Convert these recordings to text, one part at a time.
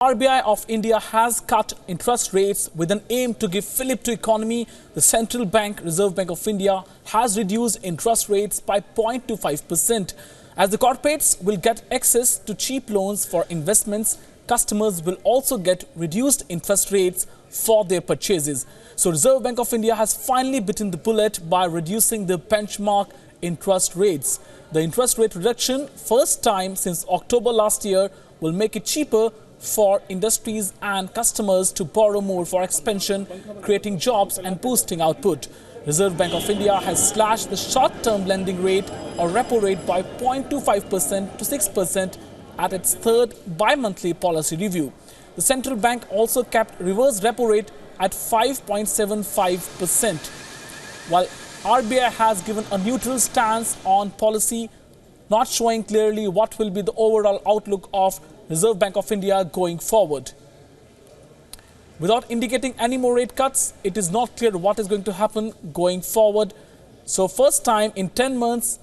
RBI of India has cut interest rates with an aim to give fillip to economy. The central bank, Reserve Bank of India, has reduced interest rates by 0.25%. As the corporates will get access to cheap loans for investments, customers will also get reduced interest rates for their purchases. So Reserve Bank of India has finally bitten the bullet by reducing the benchmark interest rates. The interest rate reduction, first time since October last year, will make it cheaper for industries and customers to borrow more for expansion, creating jobs and boosting output. Reserve Bank of India has slashed the short-term lending rate or repo rate by 0.25% to 6% at its third bi-monthly policy review. The central bank also kept reverse repo rate at 5.75%, while RBI has given a neutral stance on policy, not showing clearly what will be the overall outlook of Reserve Bank of India going forward. Without indicating any more rate cuts, it is not clear what is going to happen going forward. So first time in 10 months,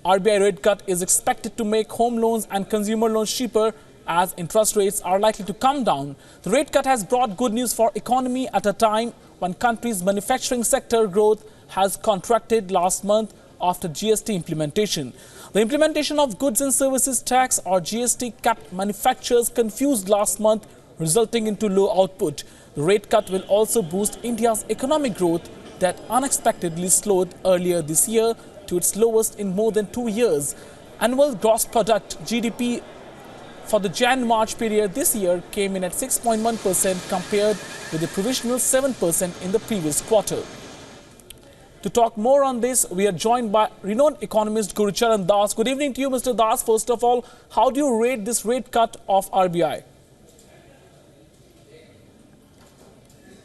RBI rate cut is expected to make home loans and consumer loans cheaper as interest rates are likely to come down. The rate cut has brought good news for economy at a time when country's manufacturing sector growth has contracted last month after GST implementation. The implementation of Goods and Services Tax or GST kept manufacturers confused last month, resulting into low output. The rate cut will also boost India's economic growth that unexpectedly slowed earlier this year to its lowest in more than 2 years. Annual gross product GDP for the Jan-March period this year came in at 6.1% compared with the provisional 7% in the previous quarter. To talk more on this, we are joined by renowned economist Gurcharan Das. Good evening to you, Mr. Das. First of all, how do you rate this rate cut of RBI?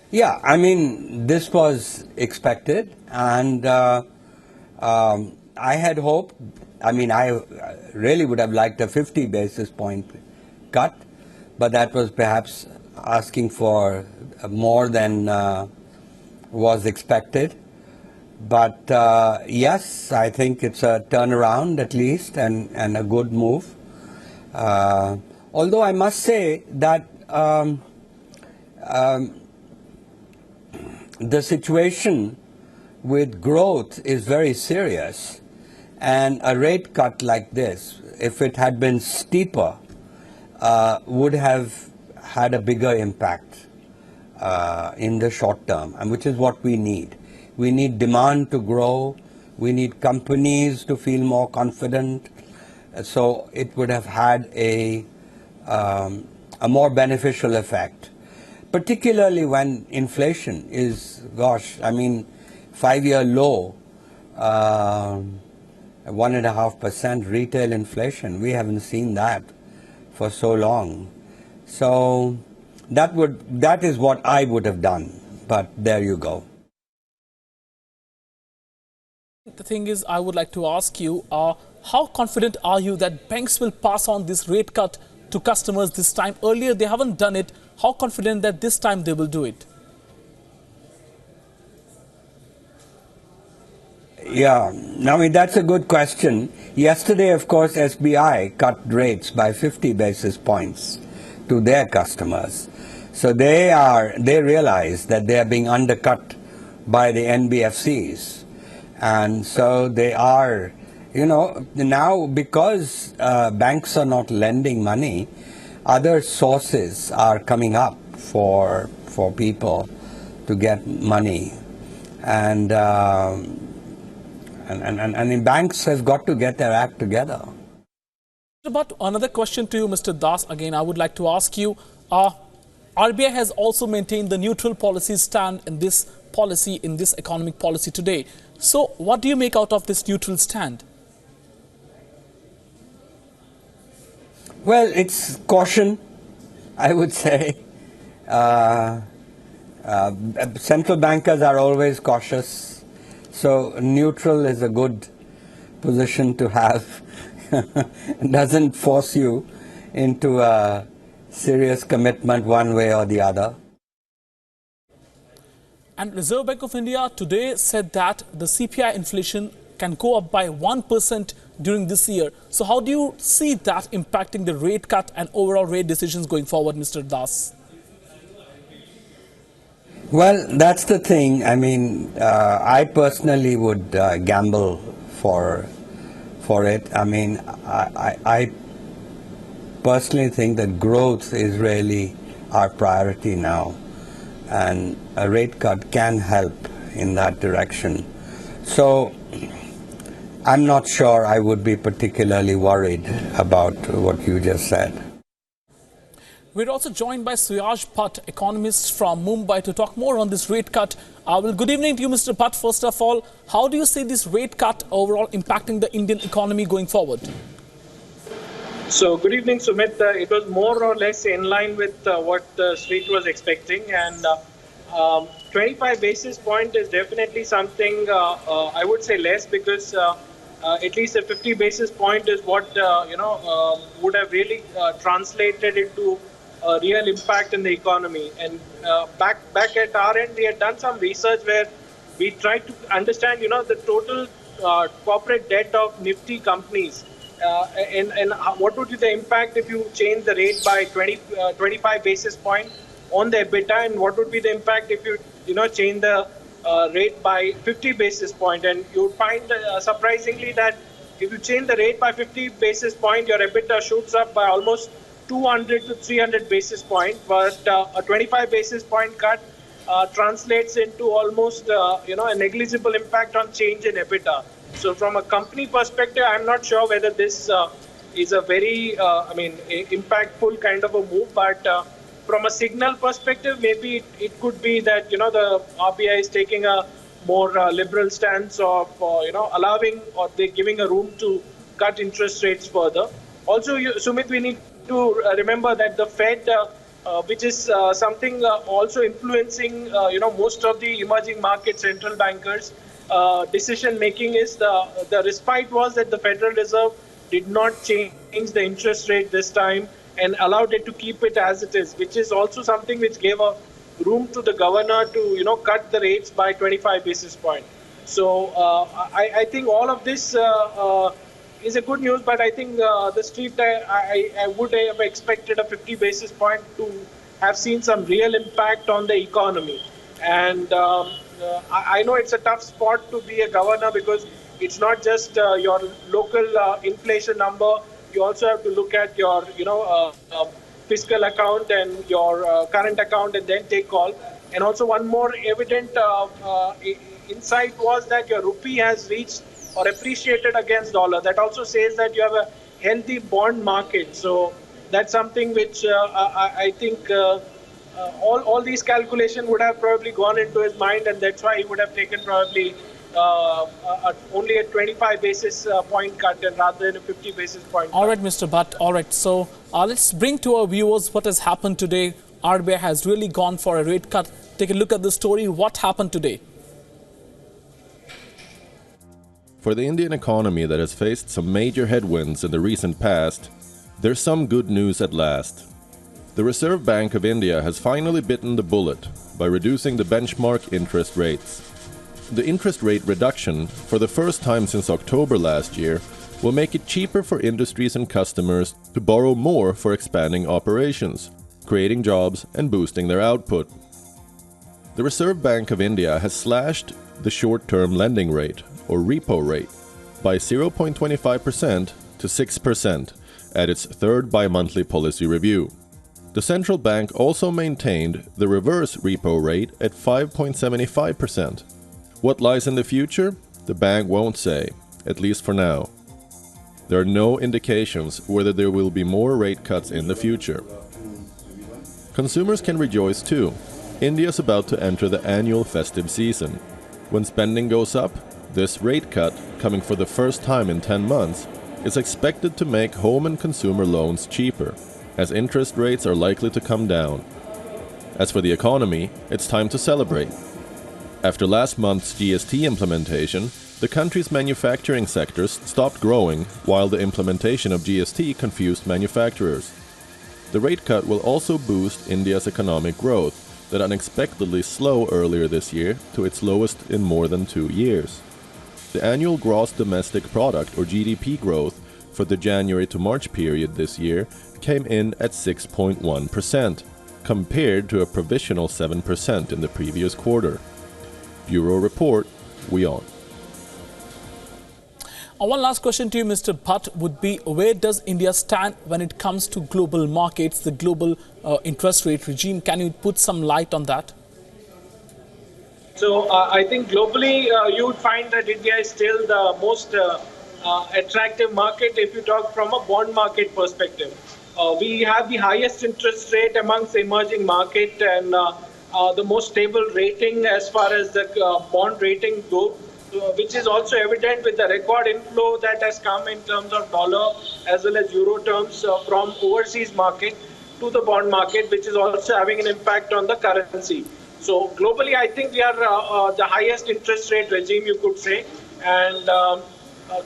Yeah, I mean, this was expected, and I had hoped, I really would have liked a 50 basis point cut, but that was perhaps asking for more than was expected. But yes, I think it's a turnaround at least and a good move. Although I must say that the situation with growth is very serious, and a rate cut like this, if it had been steeper, would have had a bigger impact in the short term, and which is what we need. We need demand to grow. We need companies to feel more confident. So it would have had a more beneficial effect, particularly when inflation is, 5-year low, 1.5% retail inflation. We haven't seen that for so long. So that is what I would have done. But there you go. The thing is, I would like to ask you, how confident are you that banks will pass on this rate cut to customers this time? Earlier, they haven't done it. How confident that this time they will do it? Yeah, that's a good question. Yesterday, of course, RBI cut rates by 50 basis points to their customers. So they realize that they are being undercut by the NBFCs. And so they are, now because banks are not lending money, other sources are coming up for people to get money. And banks have got to get their act together. But another question to you, Mr. Das, again, I would like to ask you, RBI has also maintained the neutral policy stand in this policy, in this economic policy today. So what do you make out of this neutral stand? Well, it's caution, I would say. Central bankers are always cautious. So neutral is a good position to have. It doesn't force you into a serious commitment one way or the other. And Reserve Bank of India today said that the CPI inflation can go up by 1% during this year. So how do you see that impacting the rate cut and overall rate decisions going forward, Mr. Das? Well, that's the thing. I mean, I personally would gamble for it. I mean, I personally think that growth is really our priority now, and a rate cut can help in that direction. So I'm not sure I would be particularly worried about what you just said. We're also joined by Suyaj Bhatt, economist from Mumbai, to talk more on this rate cut. Well, good evening to you, Mr. Bhatt. First of all, how do you see this rate cut overall impacting the Indian economy going forward? So, good evening, Sumit. It was more or less in line with what the street was expecting, and 25 basis point is definitely something I would say less, because at least a 50 basis point is what would have really translated into a real impact in the economy. And back at our end, we had done some research where we tried to understand, the total corporate debt of Nifty companies. And what would be the impact if you change the rate by 25 basis point on the EBITDA, and what would be the impact if you change the rate by 50 basis point? And you would find surprisingly that if you change the rate by 50 basis point, your EBITDA shoots up by almost 200 to 300 basis point, but a 25 basis point cut translates into almost a negligible impact on change in EBITDA. So from a company perspective, I'm not sure whether this is a very, impactful kind of a move. But from a signal perspective, maybe it could be that, the RBI is taking a more liberal stance of, allowing, or they're giving a room to cut interest rates further. Also, Sumit, we need to remember that the Fed, which is something also influencing, most of the emerging market central bankers, decision making, is the respite was that the Federal Reserve did not change the interest rate this time and allowed it to keep it as it is, which is also something which gave a room to the governor to cut the rates by 25 basis point. So I think all of this is a good news, but I think the street, I would have expected a 50 basis point to have seen some real impact on the economy. And I know it's a tough spot to be a governor, because it's not just your local inflation number. You also have to look at your, fiscal account and your current account, and then take call. And also one more evident insight was that your rupee has reached or appreciated against dollar. That also says that you have a healthy bond market. So that's something which I think all these calculations would have probably gone into his mind, and that's why he would have taken probably only a 25 basis point cut, and rather than a 50 basis point cut. All right, Mr. Bhatt. All right. So let's bring to our viewers what has happened today. RBI has really gone for a rate cut. Take a look at the story. What happened today? For the Indian economy that has faced some major headwinds in the recent past, there's some good news at last. The Reserve Bank of India has finally bitten the bullet by reducing the benchmark interest rates. The interest rate reduction, for the first time since October last year, will make it cheaper for industries and customers to borrow more for expanding operations, creating jobs and boosting their output. The Reserve Bank of India has slashed the short-term lending rate, or Repo rate, by 0.25% to 6% at its third bi-monthly policy review. The central bank also maintained the reverse repo rate at 5.75%. What lies in the future? The bank won't say, at least for now. There are no indications whether there will be more rate cuts in the future. Consumers can rejoice too. India is about to enter the annual festive season. When spending goes up, this rate cut, coming for the first time in 10 months, is expected to make home and consumer loans cheaper, as interest rates are likely to come down. As for the economy, it's time to celebrate. After last month's GST implementation, the country's manufacturing sectors stopped growing, while the implementation of GST confused manufacturers. The rate cut will also boost India's economic growth, that unexpectedly slowed earlier this year to its lowest in more than 2 years. The annual gross domestic product, or GDP, growth for the January to March period this year came in at 6.1%, compared to a provisional 7% in the previous quarter. Bureau Report, WION. One last question to you, Mr. Bhatt, would be where does India stand when it comes to global markets, the global interest rate regime? Can you put some light on that? So I think globally you would find that India is still the most attractive market if you talk from a bond market perspective. We have the highest interest rate amongst the emerging market and the most stable rating as far as the bond rating goes, which is also evident with the record inflow that has come in terms of dollar as well as euro terms from overseas market to the bond market, which is also having an impact on the currency. So globally, I think we are the highest interest rate regime, you could say. And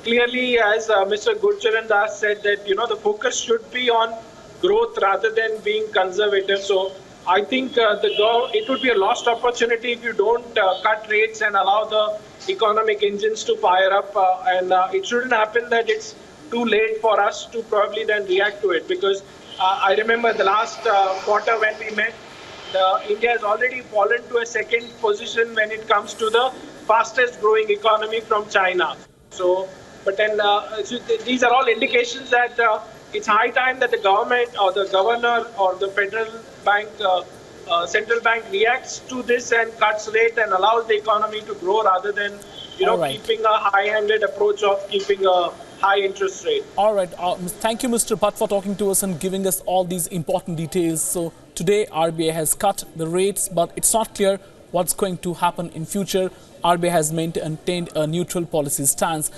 clearly, as Mr. Gurcharan Das said, that the focus should be on growth rather than being conservative. So I think it would be a lost opportunity if you don't cut rates and allow the economic engines to fire up. And it shouldn't happen that it's too late for us to probably then react to it. Because I remember the last quarter when we met, India has already fallen to a second position when it comes to the fastest growing economy from China. So, but then these are all indications that it's high time that the government or the governor or the federal bank, central bank reacts to this and cuts rate and allows the economy to grow rather than keeping a high-handed approach of keeping a high interest rate. All right. Thank you, Mr. Bhatt, for talking to us and giving us all these important details. So today, RBI has cut the rates, but it's not clear what's going to happen in future. RBI has maintained a neutral policy stance.